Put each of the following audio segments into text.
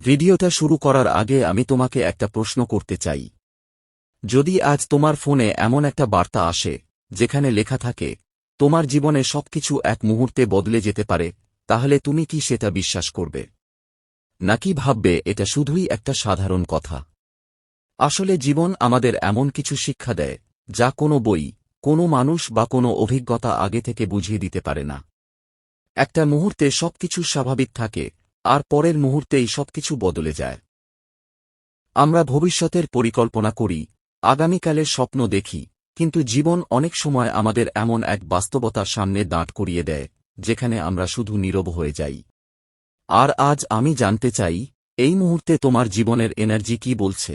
ভিডিওটা শুরু করার আগে আমি তোমাকে একটা প্রশ্ন করতে চাই। যদি আজ তোমার ফোনে এমন একটা বার্তা আসে যেখানে লেখা থাকে তোমার জীবনে সবকিছু এক মুহূর্তে বদলে যেতে পারে, তাহলে তুমি কি সেটা বিশ্বাস করবে, নাকি ভাববে এটা শুধুই একটা সাধারণ কথা? আসলে জীবন আমাদের এমন কিছু শিক্ষা দেয় যা কোনো বই, কোনো মানুষ বা কোনো অভিজ্ঞতা আগে থেকে বুঝিয়ে দিতে পারে না। একটা মুহূর্তে সবকিছু স্বাভাবিক থাকে, আর পরের মুহূর্তেই সবকিছু বদলে যায়। আমরা ভবিষ্যতের পরিকল্পনা করি, আগামীকালের স্বপ্ন দেখি, কিন্তু জীবন অনেক সময় আমাদের এমন এক বাস্তবতার সামনে দাঁড় করিয়ে দেয় যেখানে আমরা শুধু নীরব হয়ে যাই। আর আজ আমি জানতে চাই, এই মুহূর্তে তোমার জীবনের এনার্জি কি বলছে?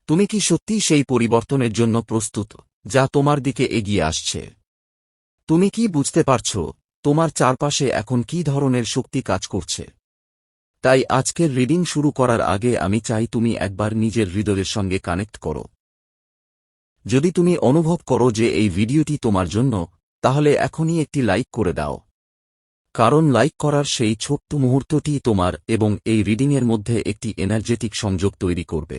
তুমি কি সত্যিই সেই পরিবর্তনের জন্য প্রস্তুত যা তোমার দিকে এগিয়ে আসছে? তুমি কি বুঝতে পারছ তোমার চারপাশে এখন কী ধরনের শক্তি কাজ করছে? তাই আজকের রিডিং শুরু করার আগে আমি চাই তুমি একবার নিজের হৃদয়ের সঙ্গে কানেক্ট করো। যদি তুমি অনুভব করো যে এই ভিডিওটি তোমার জন্য, তাহলে এখনই একটি লাইক করে দাও, কারণ লাইক করার সেই ছোট্ট মুহূর্তটি তোমার এবং এই রিডিংয়ের মধ্যে একটি এনার্জেটিক সংযোগ তৈরি করবে।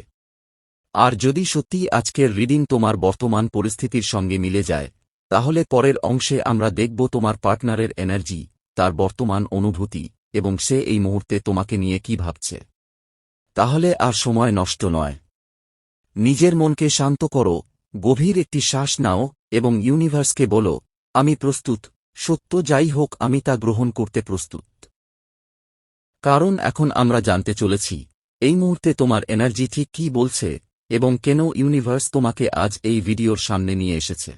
আর যদি সত্যিই আজকের রিডিং তোমার বর্তমান পরিস্থিতির সঙ্গে মিলে যায়, তাহলে পরের অংশে আমরা দেখব তোমার পার্টনারের এনার্জি, তার বর্তমান অনুভূতি, এবং সে এই মুহূর্তে তোমাকে নিয়ে কি ভাবছে। তাহলে আর সময় নষ্ট নয়, নিজের মনকে শান্ত করো, গভীর একটি শ্বাস নাও এবং ইউনিভার্সকে বলো, আমি প্রস্তুত, সত্য যাই হোক আমি তা গ্রহণ করতে প্রস্তুত। কারণ এখন আমরা জানতে চলেছি এই মুহূর্তে তোমার এনার্জি ঠিক কী বলছে এবং কেন ইউনিভার্স তোমাকে আজ এই ভিডিওর সামনে নিয়ে এসেছে।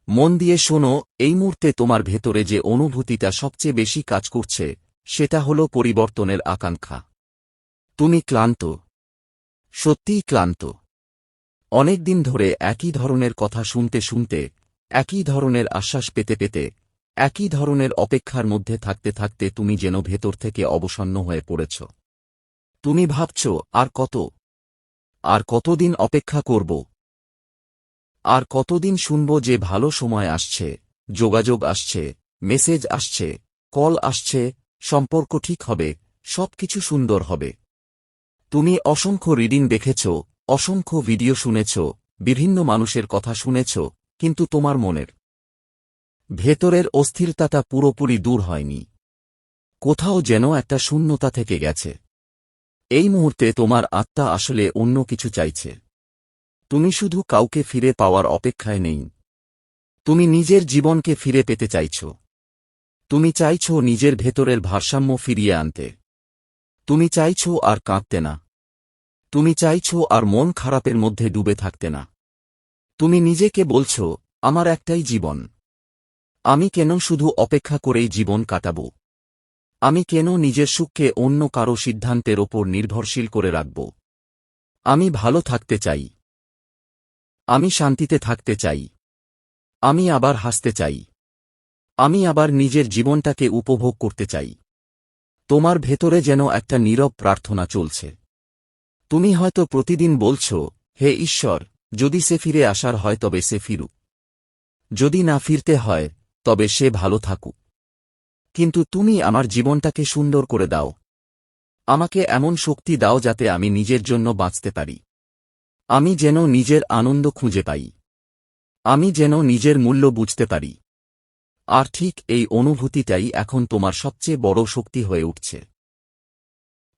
মন দিয়ে শোনো, এই মুহূর্তে তোমার ভেতরে যে অনুভূতিটা সবচেয়ে বেশি কাজ করছে সেটা হলো পরিবর্তনের আকাঙ্ক্ষা। তুমি ক্লান্ত, সত্যিই ক্লান্ত। অনেক দিন ধরে একই ধরনের কথা শুনতে শুনতে, একই ধরনের আশ্বাস পেতে পেতে, একই ধরনের অপেক্ষার মধ্যে থাকতে থাকতে তুমি যেন ভেতর থেকে অবসন্ন হয়ে পড়েছ। তুমি ভাবছ, আর কতদিন অপেক্ষা করব? আর কতদিন শুনব যে ভালো সময় আসছে, যোগাযোগ আসছে, মেসেজ আসছে, কল আসছে, সম্পর্ক ঠিক হবে, সবকিছু সুন্দর হবে। তুমি অসংখ্য রিডিং দেখেছ, অসংখ্য ভিডিও শুনেছ, বিভিন্ন মানুষের কথা শুনেছ, কিন্তু তোমার মনের ভেতরের অস্থিরতাটা পুরোপুরি দূর হয়নি। কোথাও যেন একটা শূন্যতা থেকে গেছে। এই মুহূর্তে তোমার আত্মা আসলে অন্য কিছু চাইছে। তুমি শুধু কাউকে ফিরে পাওয়ার অপেক্ষায় নেই, তুমি নিজের জীবনকে ফিরে পেতে চাইছ। তুমি চাইছ নিজের ভেতরের ভারসাম্য ফিরিয়ে আনতে। তুমি চাইছ আর কাঁদতে না। তুমি চাইছ আর মন খারাপের মধ্যে ডুবে থাকতে না। তুমি নিজেকে বলছ, আমার একটাই জীবন। আমি কেন শুধু অপেক্ষা করেই জীবন কাটাব? আমি কেন নিজের সুখকে অন্য কারো সিদ্ধান্তের ওপর নির্ভরশীল করে রাখব? আমি ভালো থাকতে চাই। আমি শান্তিতে থাকতে চাই। আমি আবার হাসতে চাই। আমি আবার নিজের জীবনটাকে উপভোগ করতে চাই। তোমার ভেতরে যেন একটা নীরব প্রার্থনা চলছে। তুমি হয়তো প্রতিদিন বলছ, হে ঈশ্বর, যদি সে ফিরে আসার হয় তবে সে ফিরুক। যদি না ফিরতে হয় তবে সে ভালো থাকুক। কিন্তু তুমি আমার জীবনটাকে সুন্দর করে দাও। আমাকে এমন শক্তি দাও যাতে আমি নিজের জন্য বাঁচতে পারি। আমি যেন নিজের আনন্দ খুঁজে পাই। আমি যেন নিজের মূল্য বুঝতে পারি। আর ঠিক এই অনুভূতিটাই এখন তোমার সবচেয়ে বড় শক্তি হয়ে উঠছে।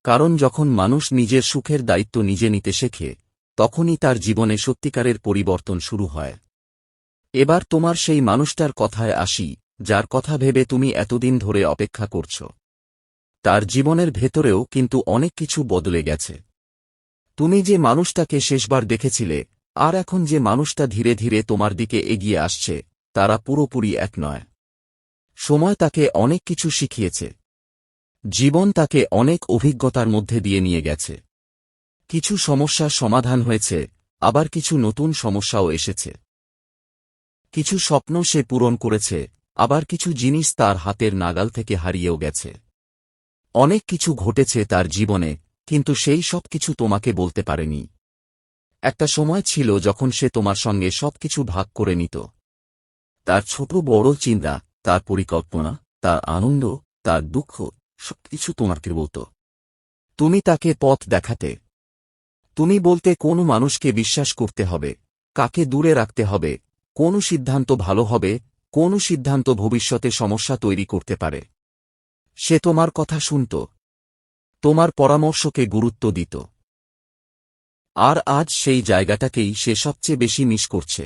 কারণ যখন মানুষ নিজের সুখের দায়িত্ব নিজে নিতে শেখে, তখনই তার জীবনে সত্যিকারের পরিবর্তন শুরু হয়। এবার তোমার সেই মানুষটার কথায় আসি, যার কথা ভেবে তুমি এতদিন ধরে অপেক্ষা করছ। তার জীবনের ভেতরেও কিন্তু অনেক কিছু বদলে গেছে। তুমি যে মানুষটাকে শেষবার দেখেছিলে, আর এখন যে মানুষটা ধীরে ধীরে তোমার দিকে এগিয়ে আসছে, তারা পুরোপুরি এক নয়। সময় তাকে অনেক কিছু শিখিয়েছে। জীবন তাকে অনেক অভিজ্ঞতার মধ্যে দিয়ে নিয়ে গেছে। কিছু সমস্যার সমাধান হয়েছে, আবার কিছু নতুন সমস্যাও এসেছে। কিছু স্বপ্ন সে পূরণ করেছে, আবার কিছু জিনিস তার হাতের নাগাল থেকে হারিয়েও গেছে। অনেক কিছু ঘটেছে তার জীবনে, কিন্তু সেই সব কিছু তোমাকে বলতে পারেনি। একটা সময় ছিল যখন সে তোমার সঙ্গে সবকিছু ভাগ করে নিত। তার ছোট বড় চিন্তা, তার পরিকল্পনা, তার আনন্দ, তার দুঃখ, সবকিছু তোমাকে বলত। তুমি তাকে পথ দেখাতে। তুমি বলতে কোন মানুষকে বিশ্বাস করতে হবে, কাকে দূরে রাখতে হবে, কোন সিদ্ধান্ত ভালো হবে, কোন সিদ্ধান্ত ভবিষ্যতে সমস্যা তৈরি করতে পারে। সে তোমার কথা শুনত, তোমার পরামর্শকে গুরুত্ব দিত। আর আজ সেই জায়গাটাকেই সে সবচেয়ে বেশি মিস করছে।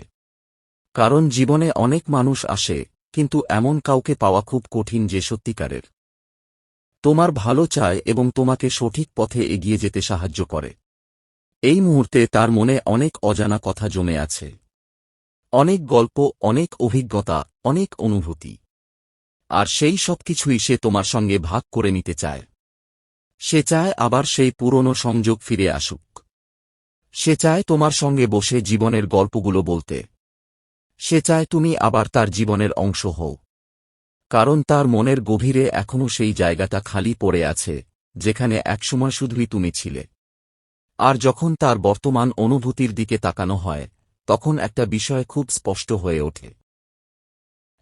কারণ জীবনে অনেক মানুষ আসে, কিন্তু এমন কাউকে পাওয়া খুব কঠিন যে সত্যিকারের তোমার ভালো চায় এবং তোমাকে সঠিক পথে এগিয়ে যেতে সাহায্য করে। এই মুহূর্তে তার মনে অনেক অজানা কথা জমে আছে, অনেক গল্প, অনেক অভিজ্ঞতা, অনেক অনুভূতি। আর সেই সবকিছুই সে তোমার সঙ্গে ভাগ করে নিতে চায়। সে চায় আবার সেই পুরনো সংযোগ ফিরে আসুক। সে চায় তোমার সঙ্গে বসে জীবনের গল্পগুলো বলতে। সে চায় তুমি আবার তার জীবনের অংশ হও। কারণ তার মনের গভীরে এখনও সেই জায়গাটা খালি পড়ে আছে, যেখানে একসময় শুধুই তুমি ছিলে। আর যখন তার বর্তমান অনুভূতির দিকে তাকানো হয়, তখন একটা বিষয় খুব স্পষ্ট হয়ে ওঠে।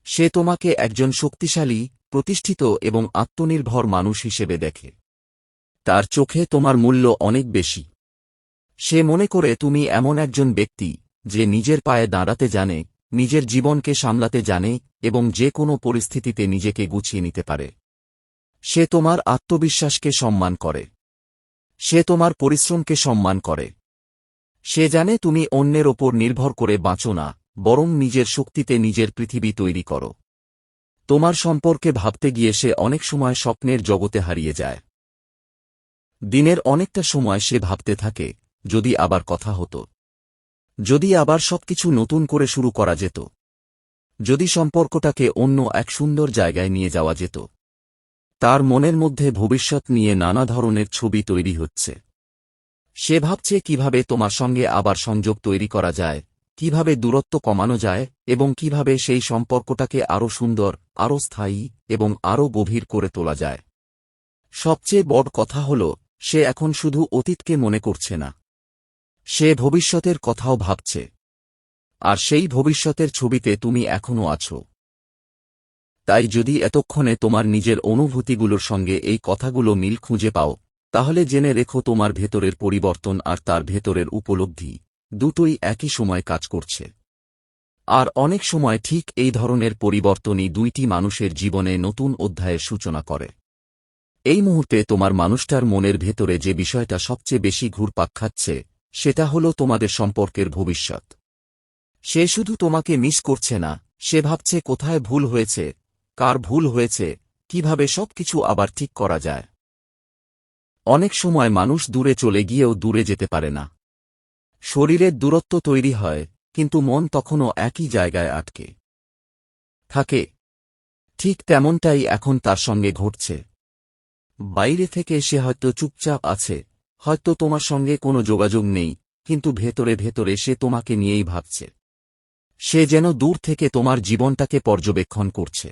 সে তোমাকে একজন শক্তিশালী, প্রতিষ্ঠিত এবং আত্মনির্ভর মানুষ হিসেবে দেখে। তার চোখে তোমার মূল্য অনেক বেশি। সে মনে করে তুমি এমন একজন ব্যক্তি যে নিজের পায়ে দাঁড়াতে জানে, নিজের জীবনকে সামলাতে জানে এবং যে কোনো পরিস্থিতিতে নিজেকে গুছিয়ে নিতে পারে। সে তোমার আত্মবিশ্বাসকে সম্মান করে। সে তোমার পরিশ্রমকে সম্মান করে। সে জানে তুমি অন্যের ওপর নির্ভর করে বাঁচো না, বরং নিজের শক্তিতে নিজের পৃথিবী তৈরি করো। তোমার সম্পর্কে ভাবতে গিয়ে সে অনেক সময় স্বপ্নের জগতে হারিয়ে যায়। দিনের অনেকটা সময় সে ভাবতে থাকে, যদি আবার কথা হতো, যদি আবার সবকিছু নতুন করে শুরু করা যেত, যদি সম্পর্কটাকে অন্য এক সুন্দর জায়গায় নিয়ে যাওয়া যেত। তার মনের মধ্যে ভবিষ্যৎ নিয়ে নানা ধরনের ছবি তৈরি হচ্ছে। সে ভাবছে কিভাবে তোমার সঙ্গে আবার সংযোগ তৈরি করা যায়, কিভাবে দূরত্ব কমানো যায় এবং কিভাবে সেই সম্পর্কটাকে আরও সুন্দর, আরও স্থায়ী এবং আরও গভীর করে তোলা যায়। সবচেয়ে বড় কথা হল, সে এখন শুধু অতীতকে মনে করছে না, সে ভবিষ্যতের কথাও ভাবছে। আর সেই ভবিষ্যতের ছবিতে তুমি এখনও আছো। তাই যদি এতক্ষণে তোমার নিজের অনুভূতিগুলোর সঙ্গে এই কথাগুলো মিল খুঁজে পাও, তাহলে জেনে রেখো তোমার ভেতরের পরিবর্তন আর তার ভেতরের উপলব্ধি দুটোই একই সময় কাজ করছে। আর অনেক সময় ঠিক এই ধরনের পরিবর্তনই দুইটি মানুষের জীবনে নতুন অধ্যায়ের সূচনা করে। এই মুহূর্তে তোমার মানুষটার মনের ভেতরে যে বিষয়টা সবচেয়ে বেশি ঘুরপাক খাচ্ছে, সেটা হলো তোমাদের সম্পর্কের ভবিষ্যৎ। সে শুধু তোমাকে মিস করছে না, সে ভাবছে কোথায় ভুল হয়েছে, কার ভুল হয়েছে, কিভাবে সবকিছু আবার ঠিক করা যায়। অনেক সময় মানুষ দূরে চলে গিয়েও দূরে যেতে পারে না। শরীরের দূরত্ব তৈরি হয়, কিন্তু মন তখনও একই জায়গায় আটকে থাকে। ঠিক তেমনটাই এখন তার সঙ্গে ঘটছে। বাইরে থেকে সে হয়তো চুপচাপ আছে, হয়তো তোমার সঙ্গে কোনো যোগাযোগ নেই, কিন্তু ভেতরে ভেতরে সে তোমাকে নিয়েই ভাবছে। সে যেন দূর থেকে তোমার জীবনটাকে পর্যবেক্ষণ করছে।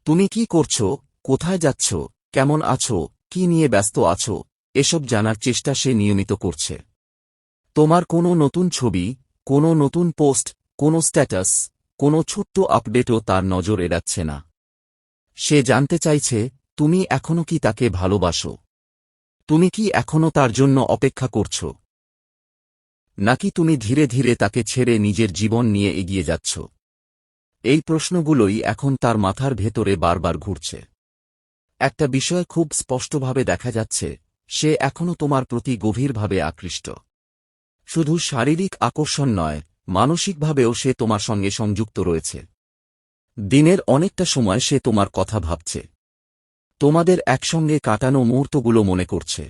তুমি কি করছো, কোথায় যাচ্ছ, কেমন আছো, কি নিয়ে ব্যস্ত আছো, এসব জানার চেষ্টা সে নিয়মিত করছে। তোমার কোনো নতুন ছবি, কোনো নতুন পোস্ট, কোনো স্ট্যাটাস, কোনো ছোট্ট আপডেটও তার নজর এড়াচ্ছে না। সে জানতে চাইছে, তুমি এখনো কি তাকে ভালোবাসো? তুমি কি এখনো তার জন্য অপেক্ষা করছো? নাকি তুমি ধীরে ধীরে তাকে ছেড়ে নিজের জীবন নিয়ে এগিয়ে যাচ্ছ? এই প্রশ্নগুলোই এখন তার মাথার ভেতরে বারবার ঘুরছে। একটা বিষয় খুব স্পষ্টভাবে দেখা যাচ্ছে, সে এখনো তোমার প্রতি গভীরভাবে আকৃষ্ট। শুধু শারীরিক আকর্ষণ নয়, মানসিকভাবেও সে তোমার সঙ্গে সংযুক্ত রয়েছে। দিনের অনেকটা সময় সে তোমার কথা ভাবছে, তোমাদের একসঙ্গে কাটানো মুহূর্তগুলো মনে করছে।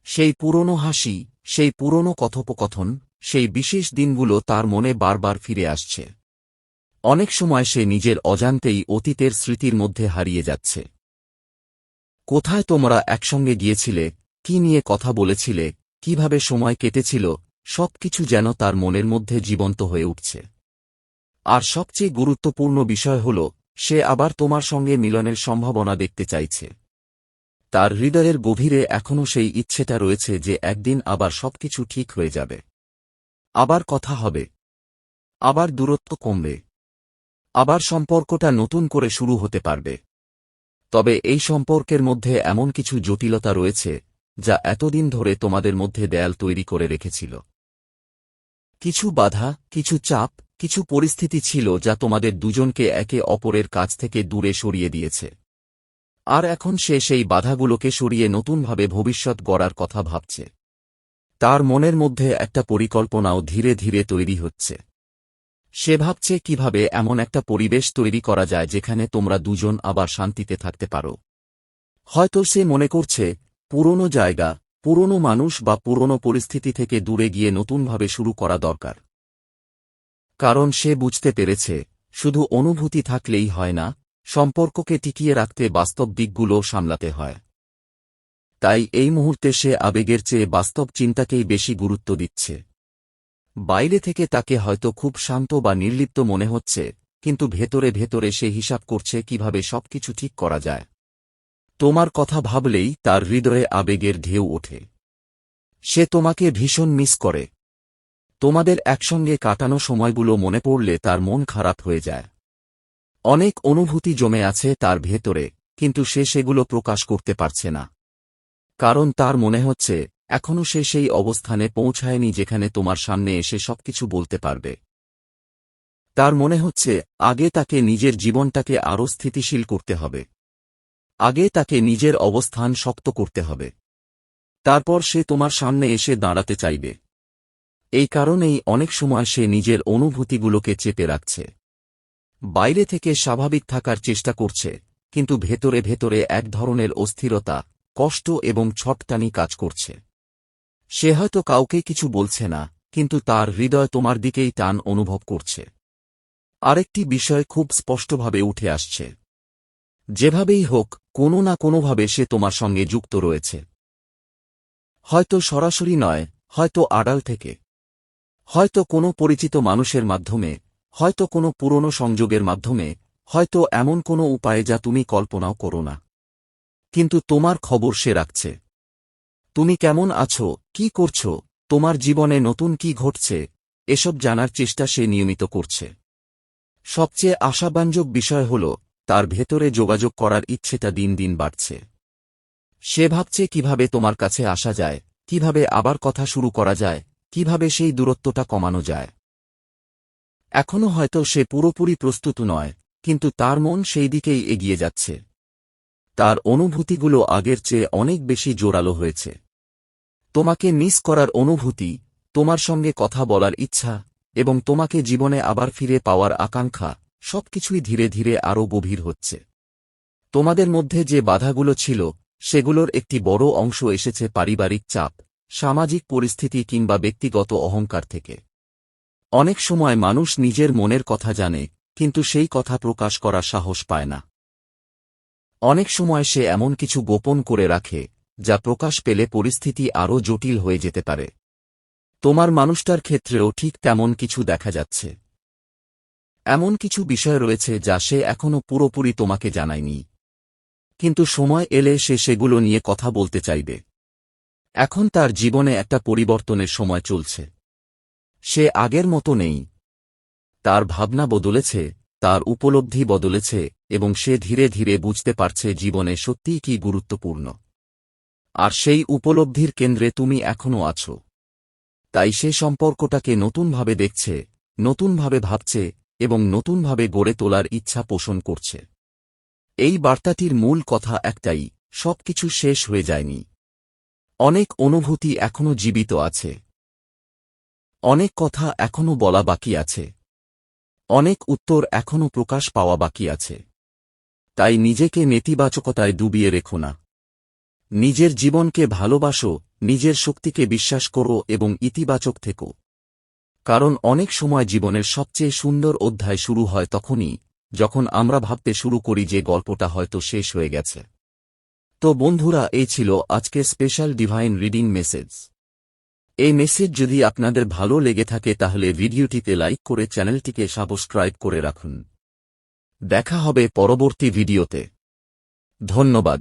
সেই পুরনো হাসি, সেই পুরনো কথোপকথন, সেই বিশেষ দিনগুলো তার মনে বারবার ফিরে আসছে। অনেক সময় সে নিজের অজান্তেই অতীতের স্মৃতির মধ্যে হারিয়ে যাচ্ছে। কোথায় তোমরা একসঙ্গে গিয়েছিলে, কি নিয়ে কথা বলেছিলে, কিভাবে সময় কেটেছিল, সবকিছু যেন তার মনের মধ্যে জীবন্ত হয়ে উঠছে। আর সবচেয়ে গুরুত্বপূর্ণ বিষয় হল, সে আবার তোমার সঙ্গে মিলনের সম্ভাবনা দেখতে চাইছে। তার হৃদয়ের গভীরে এখনও সেই ইচ্ছেটা রয়েছে যে একদিন আবার সবকিছু ঠিক হয়ে যাবে। আবার কথা হবে, আবার দূরত্ব কমবে, আবার সম্পর্কটা নতুন করে শুরু হতে পারবে। তবে এই সম্পর্কের মধ্যে এমন কিছু জটিলতা রয়েছে, যা এতদিন ধরে তোমাদের মধ্যে দেয়াল তৈরি করে রেখেছিল। কিছু বাধা, কিছু চাপ, কিছু পরিস্থিতি ছিল যা তোমাদের দুজনকে একে অপরের কাছ থেকে দূরে সরিয়ে দিয়েছে। আর এখন সে সেই বাধাগুলোকে সরিয়ে নতুনভাবে ভবিষ্যৎ গড়ার কথা ভাবছে। তার মনের মধ্যে একটা পরিকল্পনাও ধীরে ধীরে তৈরি হচ্ছে। সে ভাবছে কিভাবে এমন একটা পরিবেশ তৈরি করা যায় যেখানে তোমরা দুজন আবার শান্তিতে থাকতে পারো। হয়তো সে মনে করছে পুরনো জায়গা, পুরনো মানুষ বা পুরনো পরিস্থিতি থেকে দূরে গিয়ে নতুনভাবে শুরু করা দরকার। কারণ সে বুঝতে পেরেছে শুধু অনুভূতি থাকলেই হয় না, সম্পর্ককে টিকিয়ে রাখতে বাস্তব দিকগুলো সামলাতে হয়। তাই এই মুহূর্তে সে আবেগের চেয়ে বাস্তব চিন্তাকেই বেশি গুরুত্ব দিচ্ছে। বাইরে থেকে তাকে হয়তো খুব শান্ত বা নির্লিপ্ত মনে হচ্ছে, কিন্তু ভেতরে ভেতরে সে হিসাব করছে কিভাবে সবকিছু ঠিক করা যায়। তোমার কথা ভাবলেই তার হৃদয়ে আবেগের ঢেউ ওঠে। সে তোমাকে ভীষণ মিস করে। তোমাদের একসঙ্গে কাটানো সময়গুলো মনে পড়লে তার মন খারাপ হয়ে যায়। অনেক অনুভূতি জমে আছে তার ভেতরে, কিন্তু সে সেগুলো প্রকাশ করতে পারছে না। কারণ তার মনে হচ্ছে এখনও সে সেই অবস্থানে পৌঁছায়নি যেখানে তোমার সামনে এসে সবকিছু বলতে পারবে। তার মনে হচ্ছে আগে তাকে নিজের জীবনটাকে আরও স্থিতিশীল করতে হবে। আগে তাকে নিজের অবস্থান শক্ত করতে হবে। তারপর সে তোমার সামনে এসে দাঁড়াতে চাইবে। এই কারণেই অনেক সময় সে নিজের অনুভূতিগুলোকে চেপে রাখছে। বাইরে থেকে স্বাভাবিক থাকার চেষ্টা করছে, কিন্তু ভেতরে ভেতরে এক ধরনের অস্থিরতা, কষ্ট এবং ছটটানি কাজ করছে। সে হয়তো কাউকে কিছু বলছে না, কিন্তু তার হৃদয় তোমার দিকেই টান অনুভব করছে। আরেকটি বিষয় খুব স্পষ্টভাবে উঠে আসছে। যেভাবেই হোক, কোনো না কোনোভাবে সে তোমার সঙ্গে যুক্ত রয়েছে। হয়তো সরাসরি নয়, হয়তো আড়াল থেকে, হয়তো কোনো পরিচিত মানুষের মাধ্যমে, হয়তো কোনো পুরনো সংযোগের মাধ্যমে, হয়তো এমন কোনো উপায়ে যা তুমি কল্পনাও করো না। কিন্তু তোমার খবর সে রাখছে। তুমি কেমন আছো, কি করছো, তোমার জীবনে নতুন কি ঘটছে, এসব জানার চেষ্টা সে নিয়মিত করছে। সবচেয়ে আশাব্যঞ্জক বিষয় হল তার ভেতরে যোগাযোগ করার ইচ্ছেটা দিন দিন বাড়ছে। সে ভাবছে কিভাবে তোমার কাছে আসা যায়, কিভাবে আবার কথা শুরু করা যায়, কিভাবে সেই দূরত্বটা কমানো যায়। এখনও হয়তো সে পুরোপুরি প্রস্তুত নয়, কিন্তু তার মন সেই দিকেই এগিয়ে যাচ্ছে। তার অনুভূতিগুলো আগের চেয়ে অনেক বেশি জোরালো হয়েছে। তোমাকে মিস করার অনুভূতি, তোমার সঙ্গে কথা বলার ইচ্ছা, এবং তোমাকে জীবনে আবার ফিরে পাওয়ার আকাঙ্ক্ষা, সবকিছুই ধীরে ধীরে আরও গভীর হচ্ছে। তোমাদের মধ্যে যে বাধাগুলো ছিল, সেগুলোর একটি বড় অংশ এসেছে পারিবারিক চাপ, সামাজিক পরিস্থিতি কিংবা ব্যক্তিগত অহংকার থেকে। অনেক সময় মানুষ নিজের মনের কথা জানে, কিন্তু সেই কথা প্রকাশ করার সাহস পায় না। অনেক সময় সে এমন কিছু গোপন করে রাখে, যা প্রকাশ পেলে পরিস্থিতি আরও জটিল হয়ে যেতে পারে। তোমার মানুষটার ক্ষেত্রেও ঠিক তেমন কিছু দেখা যাচ্ছে। এমন কিছু বিষয় রয়েছে যা সে এখনও পুরোপুরি তোমাকে জানায়নি, কিন্তু সময় এলে সে সেগুলো নিয়ে কথা বলতে চাইবে। এখন তার জীবনে একটা পরিবর্তনের সময় চলছে। সে আগের মতো নেই। তার ভাবনা বদলেছে, তার উপলব্ধি বদলেছে, এবং সে ধীরে ধীরে বুঝতে পারছে জীবনে সত্যিই কি গুরুত্বপূর্ণ। আর সেই উপলব্ধির কেন্দ্রে তুমি এখনও আছো। তাই সে সম্পর্কটাকে নতুনভাবে দেখছে, নতুনভাবে ভাবছে, এবং নতুনভাবে গড়ে তোলার ইচ্ছা পোষণ করছে। এই বার্তাটির মূল কথা একটাই, সবকিছু শেষ হয়ে যায়নি। অনেক অনুভূতি এখনও জীবিত আছে। অনেক কথা এখনও বলা বাকি আছে। অনেক উত্তর এখনও প্রকাশ পাওয়া বাকি আছে। তাই নিজেকে নেতিবাচকতায় ডুবিয়ে রেখো না। নিজের জীবনকে ভালোবাসো, নিজের শক্তিকে বিশ্বাস করো এবং ইতিবাচক থেকো। কারণ অনেক সময় জীবনের সবচেয়ে সুন্দর অধ্যায় শুরু হয় তখনই, যখন আমরা ভাবতে শুরু করি যে গল্পটা হয়তো শেষ হয়ে গেছে। তো বন্ধুরা, এই ছিল আজকের স্পেশাল ডিভাইন রিডিং মেসেজ। এই মেসেজ যদি আপনাদের ভালো লেগে থাকে তাহলে ভিডিওটিতে লাইক করে চ্যানেলটিকে সাবস্ক্রাইব করে রাখুন। দেখা হবে পরবর্তী ভিডিওতে। ধন্যবাদ।